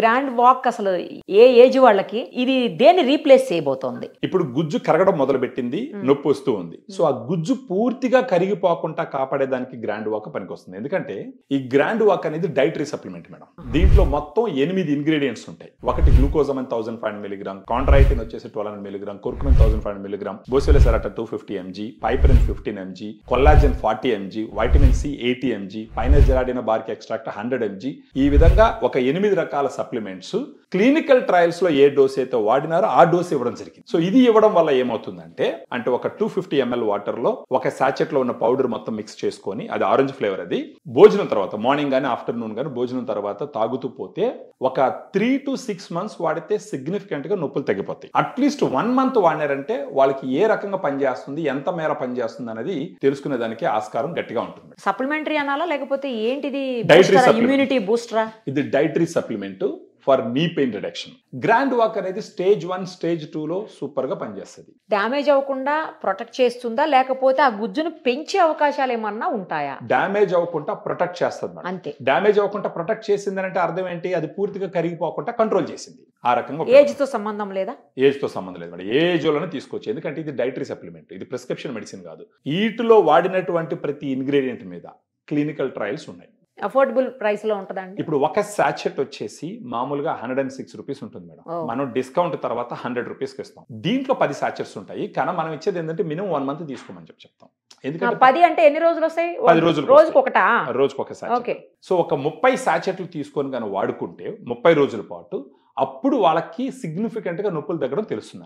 Grand walk అసలు ఏ age వాళ్ళకి ఇది దేన్ని రీప్లేస్ చేయబోతోంది? ఇప్పుడు గుజ్జు కరగడం మొదలుపెట్టింది, నొప్పి వస్తూ ఉంది. సో ఆ గుజ్జు పూర్తిగా కరిగిపోకుండా కాపాడేదానికి గ్రాండ్ వాక్ పనికొస్తుంది. ఎందుకంటే ఈ గ్రాండ్ వాక్ అనేది డైటరీ సప్లిమెంట్ మేడం. దీంట్లో మొత్తం 8 ఇంగ్రీడియంట్స్ ఉంటాయి. ఒకటి గ్లూకోజమైన్ 1500 mg, కాంట్రాయిటిన్ వచ్చేసి 1200 mg, curcumin 1500 mg, boswellia serrata 250 mg, piperine 15 mg, collagen 40 mg, vitamin C 80 mg, pinus gerardiana bark extract 100 mg. ఈ విధంగా ఒక 8 రకాల సప్లిమెంట్స్ క్లినికల్ ట్రయల్స్ లో ఏ డోస్ అయితే వాడినారో ఆ డోస్ ఇవ్వడం జరిగింది. సో ఇది ఇవ్వడం వల్ల ఏమవుతుందంటే ఒక 250 ml వాటర్ లో ఒక సాచెట్ లో ఉన్న పౌడర్ మొత్తం మిక్స్ చేసుకొని, అది ఆరెంజ్ ఫ్లేవర్, అది భోజనం తర్వాత మార్నింగ్ గానీ ఆఫ్టర్నూన్ గానీ భోజనం తర్వాత తాగుతూ పోతే ఒక 3 to 6 months వాడితే సిగ్నిఫికెంట్ గా నొప్పులు తగ్గిపోతాయి. అట్లీస్ట్ 1 month వాడినారంటే వాళ్ళకి ఏ రకంగా పనిచేస్తుంది, ఎంత మేర పనిచేస్తుంది అనేది తెలుసుకునే దానికి ఆస్కారం గట్టిగా ఉంటుంది. సప్లిమెంటరీ అనాలా లేకపోతే ఏంటిది? ఇమ్యూనిటీ బూస్టరా? ఇది dietary supplement for knee pain reduction. Grand walk అనేది స్టేజ్ 1, స్టేజ్ 2 లో సూపర్ గా పనిచేస్తుంది. డ్యామేజ్ అవ్వకుండా ప్రొటెక్ట్ చేస్తుందా, లేకపోతే ఆ గుజ్జును పెంచే అవకాశాలు ఏమన్నా ఉంటాయా? డ్యామేజ్ అవ్వకుండా ప్రొటెక్ట్ చేస్తుంది. అంతే. డ్యామేజ్ అవ్వకుండా ప్రొటెక్ట్ చేసింది అంటే అర్థం ఏంటి? అది పూర్తిగా కరిగిపోకుండా కంట్రోల్ చేసింది. ఆ రకంగా ఏజ్ తో సంబంధం లేదా? ఏజ్ తో సంబంధం లేదు మేడం. ఏజ్ లోనే తీసుకోవచ్చు. ఎందుకంటే ఇది డైటరీ సప్లిమెంట్, ఇది ప్రిస్క్రిప్షన్ మెడిసిన్ కాదు. వీటిలో వాడినటువంటి ప్రతి ఇంగ్రీడియంట్ మీద క్లినికల్ ట్రయల్స్ ఉన్నాయి. అఫోర్డబుల్ ప్రైస్ లో ఉంటుందండి. ఇప్పుడు ఒక సాచెట్ వచ్చేసి మామూలుగా 106 రూపీస్ ఉంటుంది మేడం. మనం డిస్కౌంట్ తర్వాత 100 రూపీస్కి ఇస్తాం. దీంట్లో 10 సాచెట్స్ ఉంటాయి. కానీ మనం ఇచ్చేది ఏంటంటే మినిమం 1 month తీసుకోమని చెప్తాం. ఎందుకంటే 10 అంటే ఎన్ని రోజులు వస్తాయి? 10 రోజులు. రోజుకి ఒక సాచెట్. సో ఒక 30 సాచెట్లు తీసుకొని కానీ వాడుకుంటే 30 రోజుల పాటు, అప్పుడు వాళ్ళకి సిగ్నిఫికెంట్ గా నొప్పులు తగ్గడం తెలుస్తుంది.